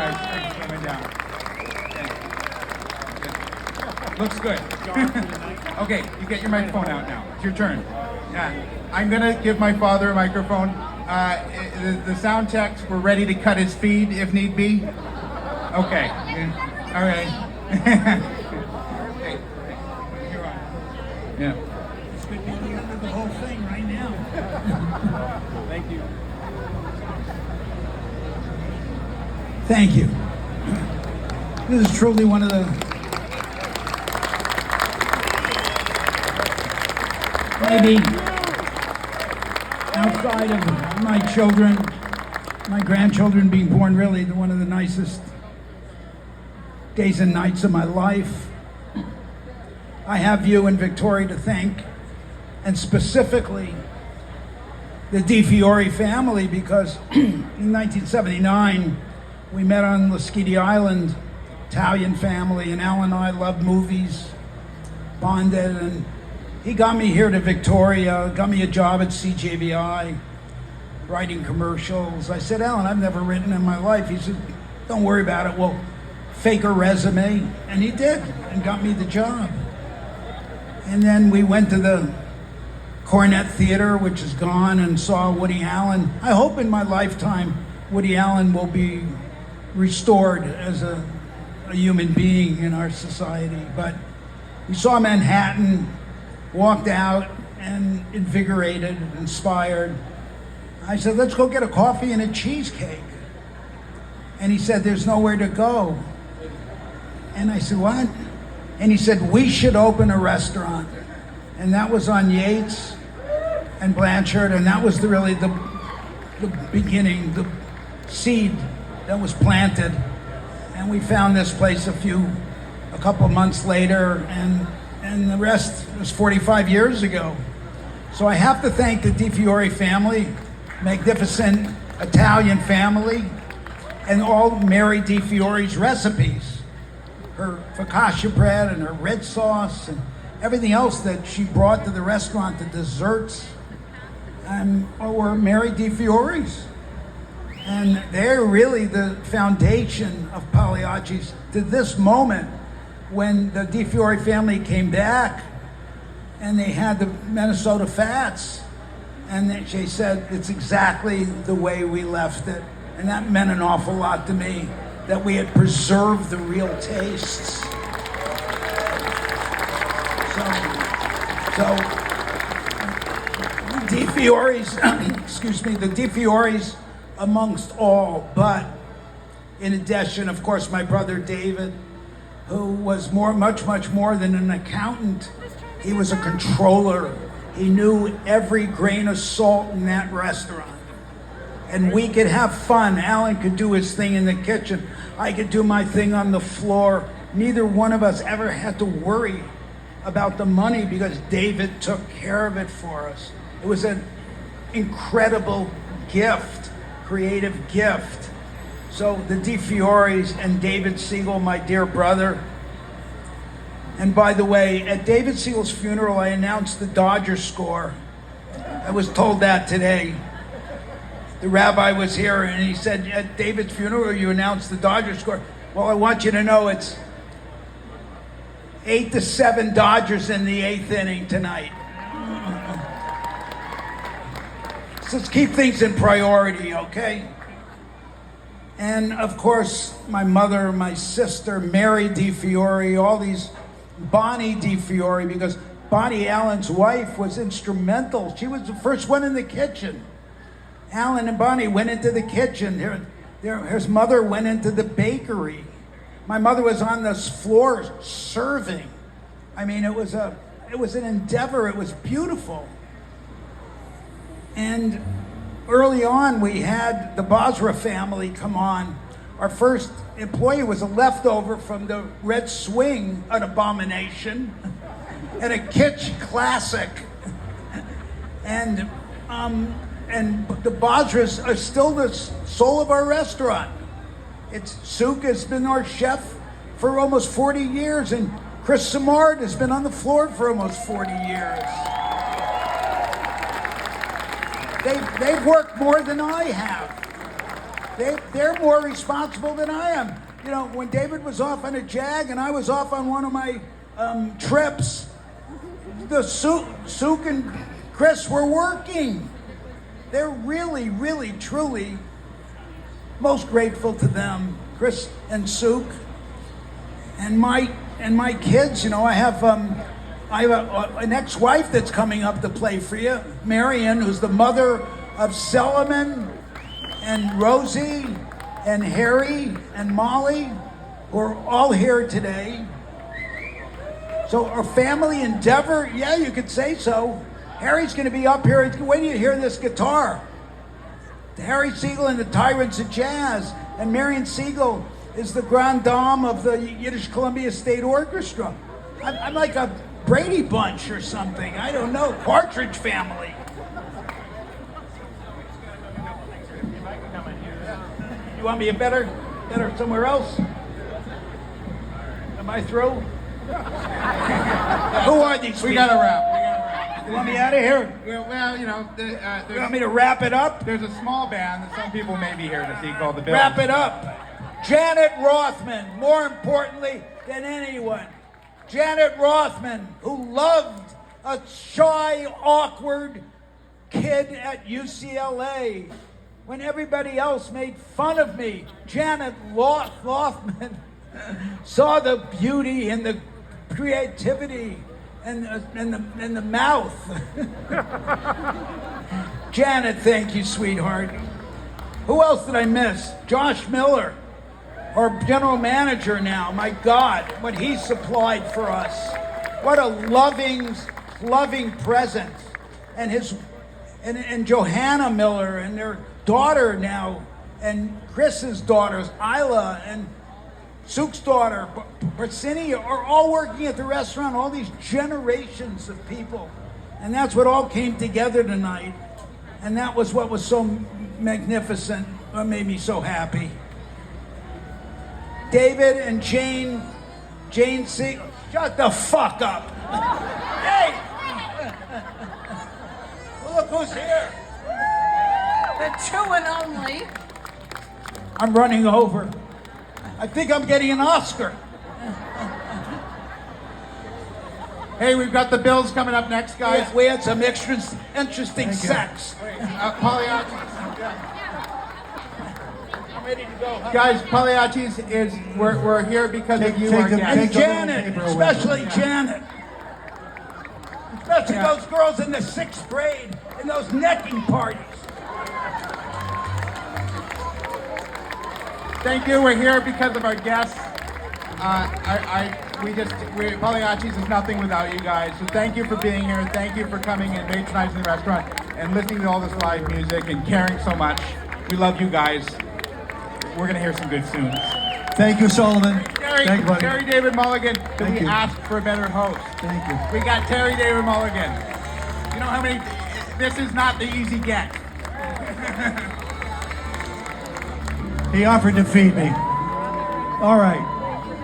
guys. Thanks for coming down. Looks good. Okay, you get your microphone out now. It's your turn. Yeah, I'm gonna give my father a microphone. The sound techs were ready to cut his feed if need be. Okay. All right. Okay. You're on. Yeah. This could be the end of the whole thing right now. Thank you. Thank you. This is truly one of the maybe outside of my children, my grandchildren being born, really one of the nicest days and nights of my life. I have you and Victoria to thank, and specifically the DiFiore family, because in 1979 we met on Laschiti Island, Italian family, and Al and I loved movies, bonded, and he got me here to Victoria, got me a job at CJVI, writing commercials. I said, Alan, I've never written in my life. He said, don't worry about it, we'll fake a resume. And he did, and got me the job. And then we went to the Cornet Theater, which is gone, and saw Woody Allen. I hope in my lifetime Woody Allen will be restored as a human being in our society. But we saw Manhattan, walked out, and invigorated, inspired. I said, let's go get a coffee and a cheesecake. And he said, there's nowhere to go. And I said, what? And he said, we should open a restaurant. And that was on Yates and Blanchard, and that was really the beginning, the seed that was planted. And we found this place a couple of months later, and the rest was 45 years ago. So I have to thank the DiFiore family, magnificent Italian family, and all Mary DiFiore's recipes. Her focaccia bread and her red sauce and everything else that she brought to the restaurant, the desserts, were Mary DiFiore's. And they're really the foundation of Pagliacci's to this moment, when the DiFiore family came back and they had the Minnesota Fats, and they said, it's exactly the way we left it. And that meant an awful lot to me, that we had preserved the real tastes. So DiFiore's, the DiFiore's amongst all, but in addition, of course, my brother David, who was much more than an accountant. He was a controller. He knew every grain of salt in that restaurant. And we could have fun. Alan could do his thing in the kitchen. I could do my thing on the floor. Neither one of us ever had to worry about the money because David took care of it for us. It was an incredible gift, creative gift. So the DiFiores and David Siegel, my dear brother. And by the way, at David Siegel's funeral, I announced the Dodger score. I was told that today. The rabbi was here and he said, at David's funeral, you announced the Dodger score. Well, I want you to know it's 8-7 Dodgers in the 8th inning tonight. So let's keep things in priority, okay? And of course, my mother, my sister, Mary DiFiore, all these, Bonnie DiFiore, because Bonnie Allen's wife was instrumental. She was the first one in the kitchen. Alan and Bonnie went into the kitchen. His mother went into the bakery. My mother was on this floor serving. I mean, it was an endeavor. It was beautiful. And early on, we had the Basra family come on. Our first employee was a leftover from the Red Swing, an abomination, and a kitsch classic. And the Basras are still the soul of our restaurant. Suk has been our chef for almost 40 years, and Chris Simard has been on the floor for almost 40 years. They've worked more than I have. They're more responsible than I am. You know, when David was off on a jag and I was off on one of my trips, the Sook and Chris were working. They're really, really, truly most grateful to them, Chris and Sook, and my kids. You know, I have an ex-wife that's coming up to play for you, Marion, who's the mother of Solomon and Rosie and Harry and Molly, who are all here today. So our family endeavor, yeah, you could say so. Harry's going to be up here. Wait till you hear this guitar. Harry Siegel and the Tyrants of Jazz. And Marion Siegel is the Grand Dame of the Yiddish Columbia State Orchestra. I'm like a Brady Bunch or something. I don't know. Partridge Family. You want me a better somewhere else? Am I through? Who are these? We gotta wrap. You want me out of here? Well, you know, You want me to wrap it up? there's a small band that some people may be here to see called the Bills. Wrap it up. Janet Rothman, more importantly than anyone. Janet Rothman, who loved a shy, awkward kid at UCLA. When everybody else made fun of me, Janet Rothman saw the beauty and the creativity and the mouth. Janet, thank you, sweetheart. Who else did I miss? Josh Miller, our general manager now. My God, what he supplied for us. What a loving presence. And Johanna Miller and their daughter now, and Chris's daughters, Isla and Sook's daughter, Barsini, are all working at the restaurant, all these generations of people. And that's what all came together tonight. And that was what was so magnificent, what made me so happy. David and Jane Siegel, shut the fuck up. Hey! Well, look who's here. The true and only. I'm running over. I think I'm getting an Oscar. Hey, we've got the Bills coming up next, guys. We had some interesting sex. Pagliacci. I'm ready to go. Huh? Guys, Pagliacci's is we're here because of you, our guests. And Janet, especially Janet. Especially those girls in the 6th grade in those necking parties. Thank you. We're here because of our guests. Pagliacci's is nothing without you guys. So thank you for being here. Thank you for coming and patronizing the restaurant and listening to all this live music and caring so much. We love you guys. We're gonna hear some good tunes. Thank you, Solomon. Thank you, buddy. Terry David Mulligan. Thank We you. asked for a better host. Thank you. We got Terry David Mulligan. You know how many? This is not the easy get. He offered to feed me. All right.